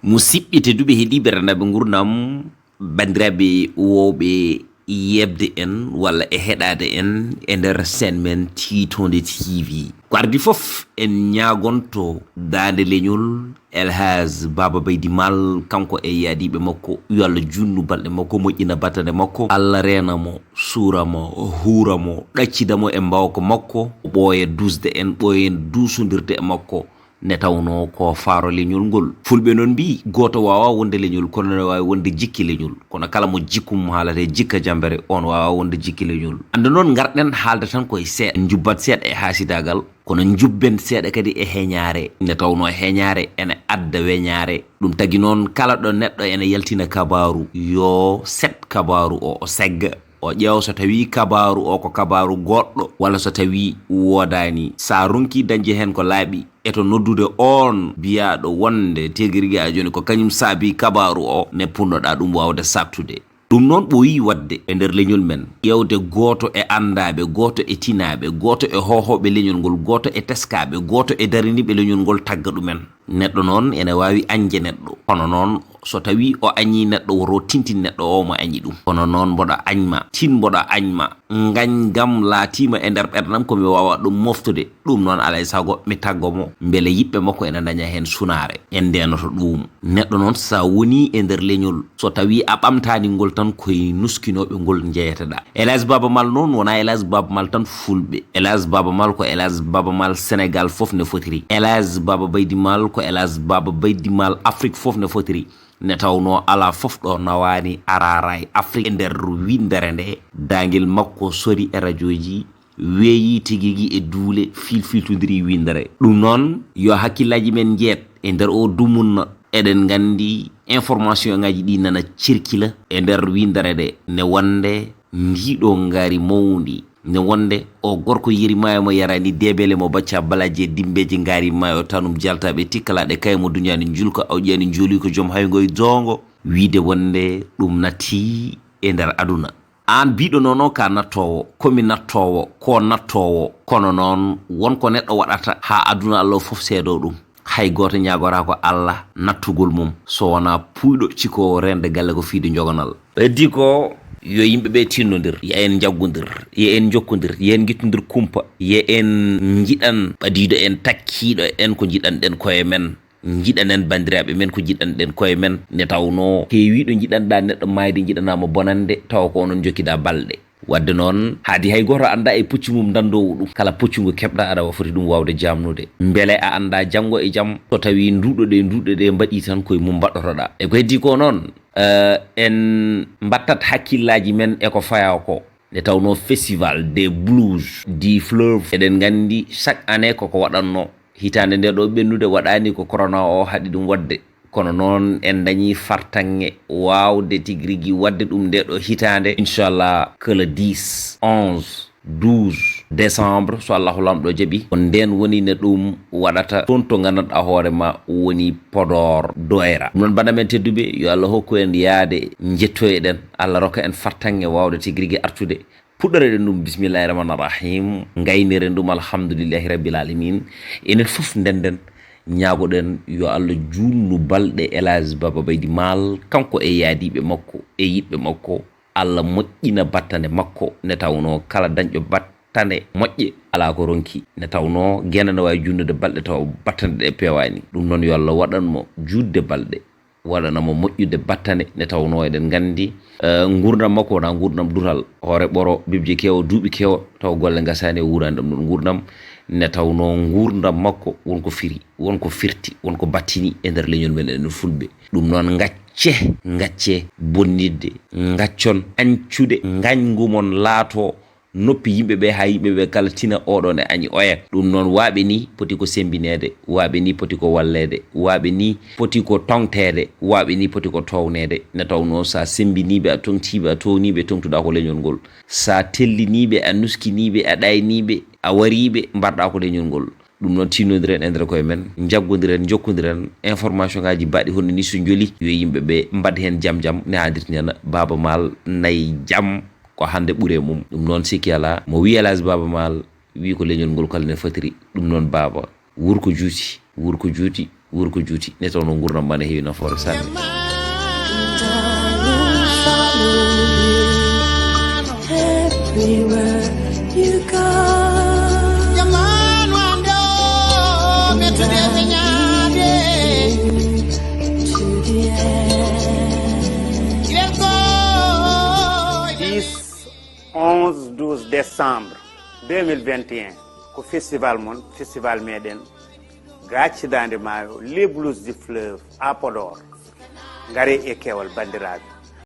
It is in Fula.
musidɓe tedduɓe heeɗiɓe rannaɓe gurdam bandiraɓe woɓe yebde en walla e heɗade en e nder sen men Titonde TV ko ardi foof en ñagonto dande leñol Elhaj Baba Baydy Mal kanko e yaadiɓe makko yo Allah junnu balɗe makko moƴƴina batande makko Allah renamo suuramo huuramo ɗaccidamo e mbawko makko ɓooye dusde en ɓooyen duusodirde e makko ne tawno ko faaro leñol ngol fulɓe noon mbi goto wawa wonde leñol kono ne wawi wonde jikki leñol kono kala mo jikkum haalate jikka jambere on wawa wonde jikki leñol ande noon garɗen haalde tan koye seeɗa jubbat seeɗa e haasidagal kono jubben seeɗa kadi e heñaare ne tawno heñaare ene adda weñaare ɗum tagi noon kala ɗo neɗɗo ene yaltina kabaru yo set kabaru o segga o ƴeew so tawi kabaru o ko kabaru goɗɗo walla so tawi wodani sa ronki dañde hen ko laaɓi eto noddude on biyaɗo wonde teguirigui a joni ko kañum saabi kabaru o ne punnoɗa ɗum wawde sattude ɗum noon ɓooyi wadde e nder leñol men ƴewde goto e andaɓe goto e tinaɓe goto e hohoɓe leñol ngol goto e teskaɓe goto e dariniɓe leñol ngol tagga ɗumen neɗɗo noon ene wawi añde neɗɗo kono noon so tawi o añi neɗɗo woto tintin neɗɗo o mo añi ɗum kono noon mboɗo añma tin mboɗo añma gañgam laatima e nder ɓerdam komi wawa ɗum moftude ɗum noon alay saago mi taggomo beele yiɓɓe makko ene daña hen sunare en ndenoto ɗum neɗɗo noon sa woni e nder leñol so tawi a ɓamtani ngol tan koye nuskinoɓe ngol jeeyeteɗa Elhaj Baba Mal noon wona Elhaj Baba Mal tan fulɓe Elhaj Baba Mal ko Elhaj Baba Mal Sénégal foof ne fotiri Elhaj Baba Baydy Mal ko Elhaj Baba Baydy Mal Afrique foof ne fotiri ne tawno ala fof ɗo nawani arara e Afrique e nder windere nde dangel makko sori e radio ji weeyi tigui e duule filtodiri windere ɗum noon yo hakkillaji men jeet e nder o dumunna eɗen gandi information ngaji ɗi nana cirkila e nder windere nde ne wonde ndiɗo ngari mawdi ne wonde o gorko yirimayo mo yarani debele mo bacca balaje dimbeji ngari mayo tanum jaltaɓe tikkalaɗe kay mo duñani julko awƴani jooli ko joom haygoye dongo wiide wonde ɗum natti e nder aduna an biɗo noon ka nattowo komi nattowo ko nattowo kono noon wonko neɗɗo waɗata ha aduna Allah foof seedo ɗum hay goto ñagora ko Allah nattugol mum so wona puyɗo cikowo rende galle ko fiide jogonal ɓeddi ko yo yimɓeɓe tinnodir yo en jaggodir yo en jokkodir yo en guittodir kumpa yo en jiɗan ɓadiɗo en takkiɗo en ko jiɗanɗen koye men jiɗanen bandiraɓe men ko jiɗanɗen koye men ne tawno heewiɗo jiɗanɗa neɗɗo mayde jiɗanama bonande tawa ko onon jokkiɗa balɗe wadde noon haadi hay goto anda e puccu mum dandowo ɗum kala puccugo keɓɗa aɗa wa foti ɗum wawde jamnude beele a anda janggo e jaam so tawi nduɗoɗe mbaɗi tan koye mum mbaɗɗotoɗa e ko heddi ko noon en mbattat hakkillaji men eko faya ko nde tawno festival des blues du fleuve eɗen gandi chaque année koko waɗanno hitande nde ɗo ɓennude waɗani ko corona o haɗi ɗum wadde kono noon en dañi fartange wawde tiguirigui wadde ɗum nde ɗo hitande inchallah que le 10 11 12 décembre so Allahu lamɗo jaaɓi ko nden woni ne ɗum waɗata toon to gandanɗa hoorema woni Podor Doyra ɗum noon banda men tedduɓe yo Allah hokku en yaade jettoyeɗen Allah rokka en fartange wawde tiguirigui artude puɗɗoreɗen ɗum bisimillahi rahmani rahim gayniren ɗum alhamdoulillahi rabbil alamin enen foof ndenden ñaagoɗen yo Allah junnu balɗe Elhaj Baba Baydy Mal kanko e yaadiɓe makko e yiɓɓe makko Allah moƴƴina battane makko ne tawno kala dañƴo battane moƴƴe ala ko ronki ne tawno guena ne wawi junnude balɗe taw battane ɗe pewani ɗum noon yo Allah waɗanmo judde balɗe waɗanamo moƴƴude battane ne tawno eɗen gandi gurdam makko wona gurdam dural hoore ɓoro bibje kewo duuɓi kewo taw golle gasani e wurani ɗum ɗon gurdam ne tawno gurdam makko wonko firi wonko firti wonko battini e nder leñol men enen fulɓe ɗum noon gacce bonnidde gaccon ancude gañgumon laato noppi yimɓeɓe ha yimɓeɓe kala tina oɗon e añi oyen ɗum noon waaɓe ni poti ko sembinede waaɓe ni poti ko wallede waaɓe ni poti ko tongtede waaɓe ni poti ko townede ne tawno sa sembiniɓe a tongtiɓe a towniɓe tongtuɗa ko leñol ngol sa telliniɓe a nuskiniɓe a ɗayniɓe a wariɓe mbarɗa ko leñol ngol ɗum noon tinnodiren e nder koye men jaggodiren jokkodiren information ngaji baɗi hono ni so joli yo yimɓeɓe mbad hen jaam ne hadirti hen Baba Mal nayi jaam ko hande ɓuure mum ɗum noon sikki ala mo wi Elhaj Baba Mal wi ko leñol ngol kala ne fotiri ɗum noon baba wurko juuti wuro ko juuti ne toon no gurdam bane heewi nafoore sanne everywhere you go. Is 11-12 décembre 2021 ko festival mon festival meɗen gaccidande maayo les blues du fleuve à Podor ngare e kewal bandiraɓe